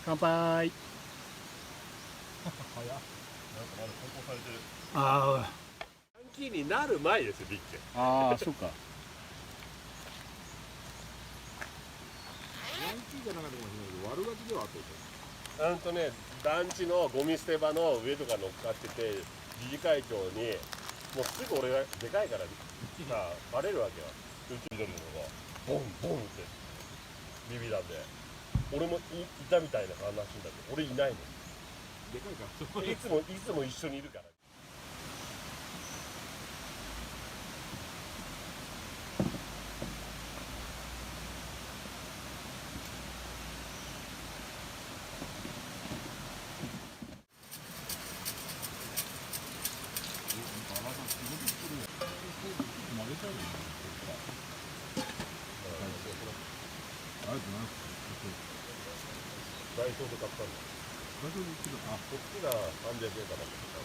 乾杯。早っ。なんかまだ梱包されてる。あヤンキーになる前ですよ、ビッケ。あ、そうか。ヤンキーじゃなかったかもしれないけど、悪ガキではあったでしょ。ね、団地のゴミ捨て場の上とか乗っかってて、自治会長に、もうすぐ俺がでかいからさ、バレるわけよ。うち緑の子が、ボンボンって、ビビなんで。俺もいたみたいな話だけど、俺いないの。でかいから。いつも一緒にいるから。ダイソーで買ったんだ。こっちが300円かなって言ったの。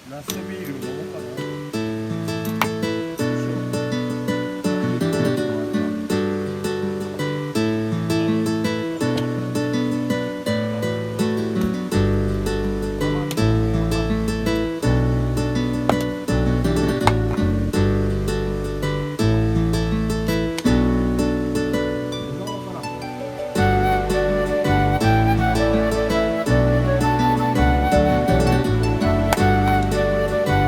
ナスビール飲もうかな。あ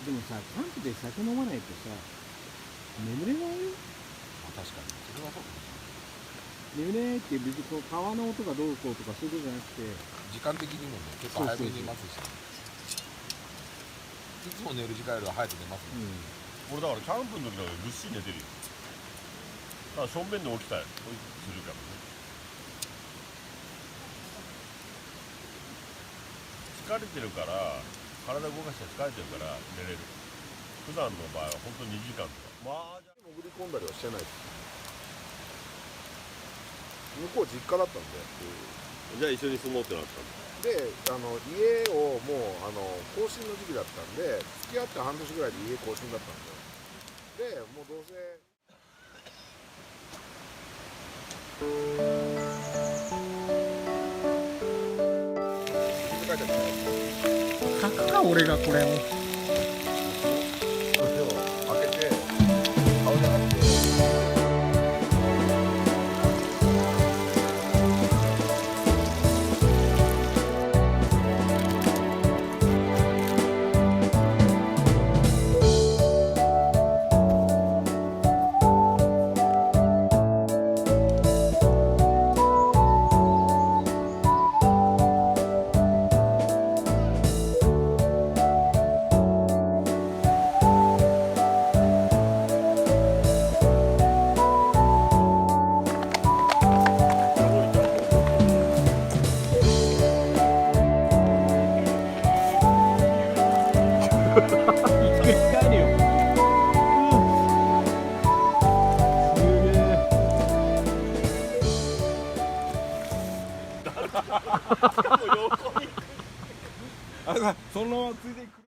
でもさ、キャンプで酒飲まないとさ、眠れないよ。確かにそれはそうかもし眠れないって別にこう川の音がどうこうとかそういうことじゃなくて、れない。時間的にもね結構早めに寝ますしね。いつも寝る時間よりは早く寝ますね。俺だからキャンプの時なんかぐっしり寝てるよ。だから正面で起きたりするからね。疲れてるから体動かして疲れてるから寝れる。普段の場合は本当に2時間とか。まあじゃ潜り込んだりはしてないです。向こう実家だったんで。じゃあ一緒に住もうってなったんだ。で、家をもう更新の時期だったんで、付き合って半年ぐらいで家更新だったんで、もうどうせって書いてある。書くか俺がこれを。手を開けて顔じゃなくて。帰るよ。もう横にあ、そのままついていく。